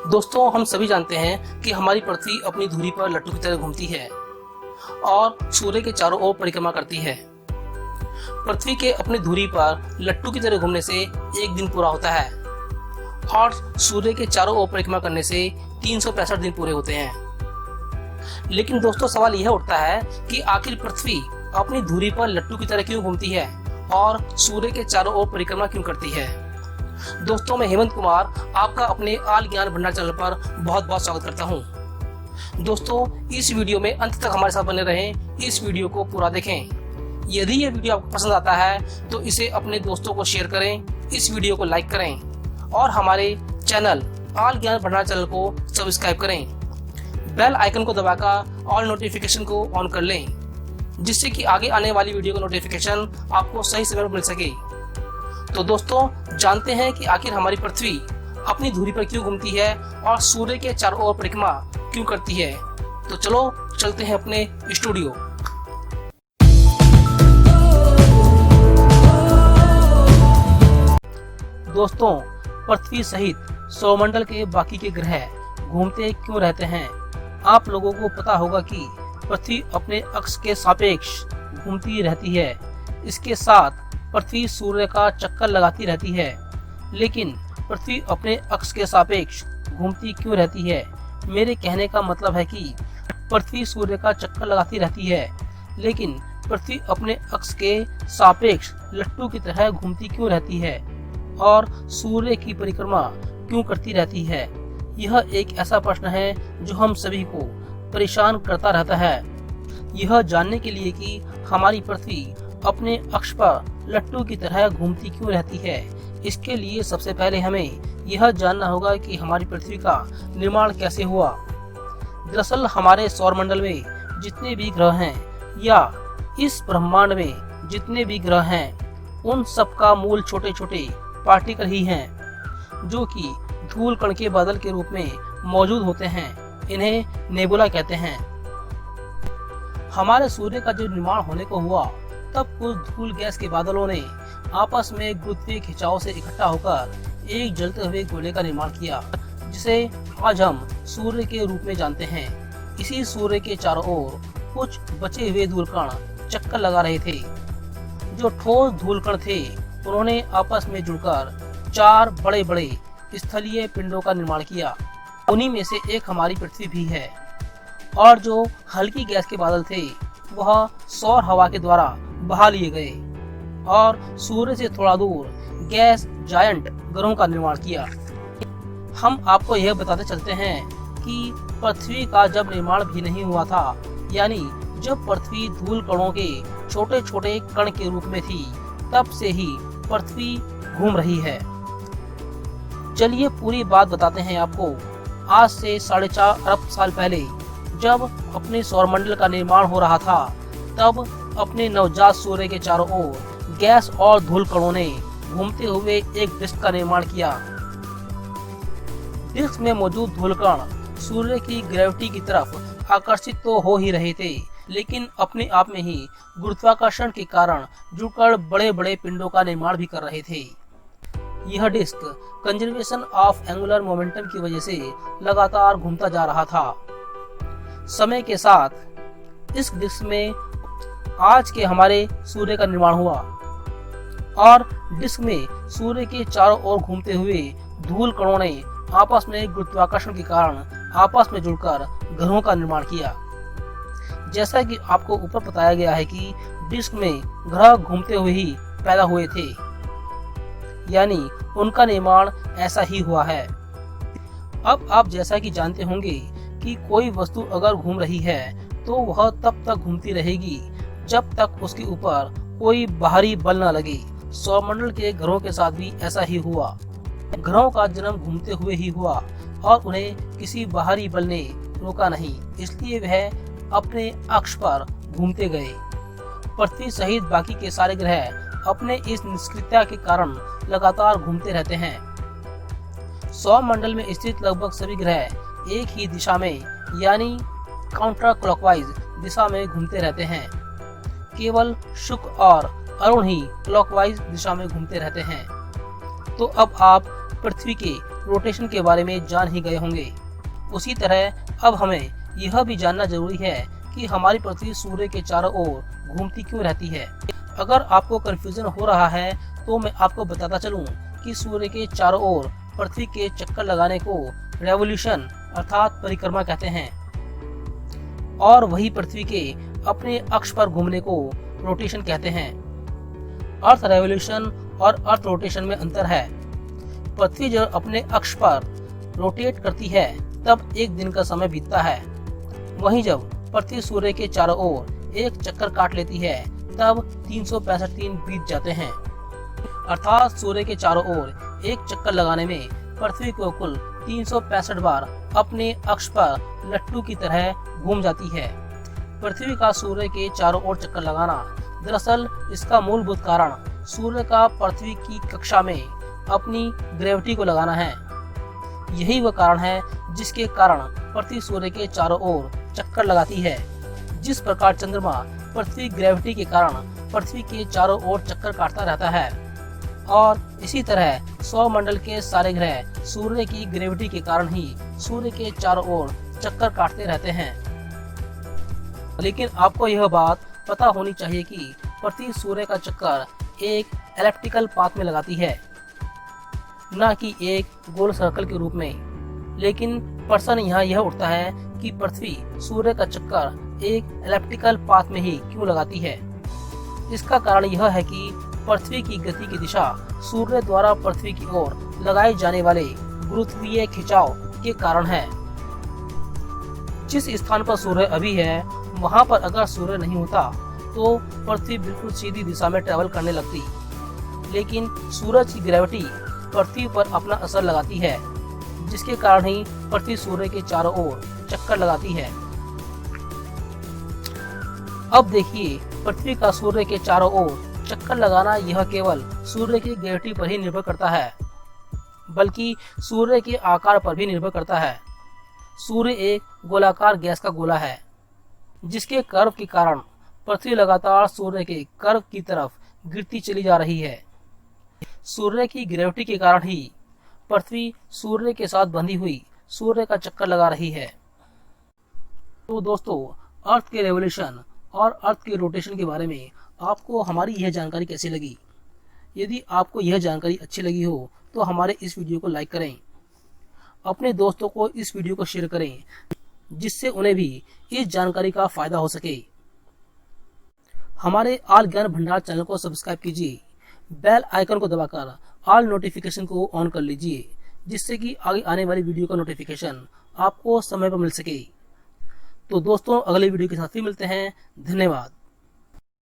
दोस्तों, हम सभी जानते हैं कि हमारी पृथ्वी अपनी धुरी पर लट्टू की तरह घूमती है और सूर्य के चारों ओर परिक्रमा करती है। पृथ्वी के अपनी धुरी पर लट्टू की तरह घूमने से एक दिन पूरा होता है और सूर्य के चारों ओर परिक्रमा करने से 365 दिन पूरे होते हैं। लेकिन दोस्तों, सवाल यह उठता है कि आखिर पृथ्वी अपनी धुरी पर लट्टू की तरह क्यों घूमती है और सूर्य के चारों ओर परिक्रमा क्यों करती है। दोस्तों, मैं हेमंत कुमार आपका अपने आल ज्ञान भंडार चैनल पर बहुत बहुत स्वागत करता हूं। दोस्तों, इस वीडियो में अंत तक हमारे साथ बने रहें, इस वीडियो को पूरा देखें। यदि ये वीडियो आपको पसंद आता है तो इसे अपने दोस्तों को शेयर करें, इस वीडियो को लाइक करें और हमारे चैनल आल ज्ञान भंडार चैनल को सब्सक्राइब करें। बेल आइकन को दबाकर ऑल नोटिफिकेशन को ऑन कर लें, जिससे कि आगे आने वाली वीडियो का नोटिफिकेशन आपको सही समय पर मिल सके। तो दोस्तों, जानते हैं कि आखिर हमारी पृथ्वी अपनी धुरी पर क्यों घूमती है और सूर्य के चारों ओर परिक्रमा क्यों करती है। तो चलो चलते हैं अपने स्टूडियो। दोस्तों, पृथ्वी सहित सौरमंडल के बाकी के ग्रह घूमते क्यों रहते हैं। आप लोगों को पता होगा कि पृथ्वी अपने अक्ष के सापेक्ष घूमती रहती है। इसके साथ पृथ्वी सूर्य का चक्कर लगाती रहती है। लेकिन पृथ्वी अपने अक्ष के सापेक्ष घूमती क्यों रहती है। मेरे कहने का मतलब है कि पृथ्वी सूर्य का चक्कर लगाती रहती है, लेकिन पृथ्वी अपने अक्ष के सापेक्ष लट्टू की तरह घूमती क्यों रहती है और सूर्य की परिक्रमा क्यों करती रहती है। यह एक ऐसा प्रश्न है जो हम सभी को परेशान करता रहता है। यह जानने के लिए कि हमारी पृथ्वी अपने अक्ष पर लट्टू की तरह घूमती क्यों रहती है, इसके लिए सबसे पहले हमें यह जानना होगा कि हमारी पृथ्वी का निर्माण कैसे हुआ। दरअसल हमारे सौरमंडल में जितने भी ग्रह हैं या इस ब्रह्मांड में जितने भी ग्रह हैं, उन सब का मूल छोटे छोटे पार्टिकल ही हैं, जो कि धूल कण के बादल के रूप में मौजूद होते हैं। इन्हें नेबुला कहते हैं। हमारे सूर्य का जब निर्माण होने को हुआ, तब कुछ धूल गैस के बादलों ने आपस में गुरुत्वीय खिंचाव से इकट्ठा होकर एक जलते हुए गोले का निर्माण किया, जिसे आज हम सूर्य के रूप में जानते हैं। इसी सूर्य के चारों ओर कुछ बचे हुए धूल कण चक्कर लगा रहे थे। जो ठोस धूल कण थे, उन्होंने आपस में जुड़कर 4 बड़े बड़े स्थलीय पिंडों का निर्माण किया। उन्हीं में से एक हमारी पृथ्वी भी है। और जो हल्की गैस के बादल थे, वह सौर हवा के द्वारा बहा लिए गए और सूर्य से थोड़ा दूर गैस जायंट ग्रहों का निर्माण किया। हम आपको यह बताते चलते हैं कि पृथ्वी का जब निर्माण भी नहीं हुआ था, यानी जब पृथ्वी धूल कणों के छोटे छोटे कण के रूप में थी, तब से ही पृथ्वी घूम रही है। चलिए पूरी बात बताते हैं आपको। आज से 4.5 अरब साल पहले जब अपने सौरमंडल का निर्माण हो रहा था, तब अपने नवजात सूर्य के चारों ओर गैस और धूल कणों ने घूमते हुए एक डिस्क का निर्माण किया। डिस्क में मौजूद धूल कण सूर्य की ग्रेविटी की तरफ आकर्षित तो हो ही रहे थे, लेकिन अपने आप में ही गुरुत्वाकर्षण के कारण जुड़कर बड़े बड़े पिंडों का निर्माण भी कर रहे थे। यह disc conservation of angular momentum की वजह से लगातार घूमता जा रहा था। समय के साथ इस डिस्क में आज के हमारे सूर्य का निर्माण हुआ और डिस्क में सूर्य के चारों ओर घूमते हुए धूल कणों ने आपस में गुरुत्वाकर्षण के कारण आपस में जुड़कर ग्रहों का निर्माण किया। जैसा कि आपको ऊपर बताया गया है कि डिस्क में ग्रह घूमते हुए ही पैदा हुए थे, यानी उनका निर्माण ऐसा ही हुआ है। अब आप जैसा कि जानते होंगे कि कोई वस्तु अगर घूम रही है तो वह तब तक घूमती रहेगी जब तक उसके ऊपर कोई बाहरी बल न लगे। सौरमंडल के ग्रहों के साथ भी ऐसा ही हुआ। ग्रहों का जन्म घूमते हुए ही हुआ और उन्हें किसी बाहरी बल ने रोका नहीं, इसलिए वह अपने अक्ष पर घूमते गए। पृथ्वी सहित बाकी के सारे ग्रह अपने इस निष्क्रियता के कारण लगातार घूमते रहते हैं। सौरमंडल में स्थित लगभग सभी ग्रह एक ही दिशा में, यानी काउंटर क्लॉकवाइज दिशा में घूमते रहते हैं। केवल शुक्र और अरुण ही क्लॉकवाइज दिशा में घूमते रहते हैं। तो अब आप पृथ्वी के रोटेशन के बारे में जान ही गए होंगे। उसी तरह अब हमें यह भी जानना जरूरी है कि हमारी पृथ्वी सूर्य के चारों ओर घूमती क्यों रहती है। अगर आपको कंफ्यूजन हो रहा है तो मैं आपको बताता चलूं कि सूर्य के चारों ओर पृथ्वी के चक्कर लगाने को रेवोल्यूशन अर्थात परिक्रमा कहते हैं, और वही पृथ्वी के अपने अक्ष पर घूमने को रोटेशन कहते हैं। अर्थ रेवोल्यूशन और अर्थ रोटेशन में अंतर है। पृथ्वी जब अपने अक्ष पर रोटेट करती है तब एक दिन का समय बीतता है, वहीं जब पृथ्वी सूर्य के चारों ओर एक चक्कर काट लेती है तब 365 दिन बीत जाते हैं। अर्थात सूर्य के चारों ओर एक चक्कर लगाने में पृथ्वी को कुल 365 बार अपने अक्ष पर लट्टू की तरह घूम जाती है। पृथ्वी का सूर्य के चारों ओर चक्कर लगाना, दरअसल इसका मूलभूत कारण सूर्य का पृथ्वी की कक्षा में अपनी ग्रेविटी को लगाना है। यही वह कारण है जिसके कारण पृथ्वी सूर्य के चारों ओर चक्कर लगाती है। जिस प्रकार चंद्रमा पृथ्वी ग्रेविटी के कारण पृथ्वी के चारों ओर चक्कर काटता रहता है, और इसी तरह सौरमंडल के सारे ग्रह सूर्य की ग्रेविटी के कारण ही सूर्य के चारों ओर चक्कर काटते रहते हैं। लेकिन आपको यह बात पता होनी चाहिए कि पृथ्वी सूर्य का चक्कर एक एलिप्टिकल पाथ में लगाती है, न कि एक गोल सर्कल के रूप में। लेकिन प्रश्न यहाँ यह उठता है कि पृथ्वी सूर्य का चक्कर एक एलिप्टिकल पाथ में ही क्यों लगाती है। इसका कारण यह है कि पृथ्वी की गति की दिशा सूर्य द्वारा पृथ्वी की ओर लगाए जाने वाले गुरुत्वीय खिंचाव के कारण है। जिस स्थान पर सूर्य अभी है वहां पर अगर सूर्य नहीं होता तो पृथ्वी बिल्कुल सीधी दिशा में ट्रेवल करने लगती, लेकिन सूरज की ग्रेविटी पृथ्वी पर अपना असर लगाती है, जिसके कारण ही पृथ्वी सूर्य के चारों ओर चक्कर लगाती है। अब देखिए, पृथ्वी का सूर्य के चारों ओर चक्कर लगाना यह केवल सूर्य की ग्रेविटी पर ही निर्भर करता है, बल्कि सूर्य के आकार पर भी निर्भर करता है। सूर्य एक गोलाकार गैस का गोला है, जिसके कर्व के कारण पृथ्वी लगातार सूर्य के कर्व की तरफ गिरती चली जा रही है। सूर्य की ग्रेविटी के कारण ही पृथ्वी सूर्य के साथ बंधी हुई सूर्य का चक्कर लगा रही है। तो दोस्तों, अर्थ के रेवोल्यूशन और अर्थ के रोटेशन के बारे में आपको हमारी यह जानकारी कैसी लगी? यदि आपको यह जानकारी अच्छी लगी हो तो हमारे इस वीडियो को लाइक करें, अपने दोस्तों को इस वीडियो को शेयर करें, जिससे उन्हें भी इस जानकारी का फायदा हो सके। हमारे ऑल ज्ञान भंडार चैनल को सब्सक्राइब कीजिए, बेल आइकन को दबाकर ऑल नोटिफिकेशन को ऑन कर लीजिए, जिससे कि आगे आने वाली वीडियो का नोटिफिकेशन आपको समय पर मिल सके। तो दोस्तों, अगले वीडियो के साथ ही मिलते हैं। धन्यवाद।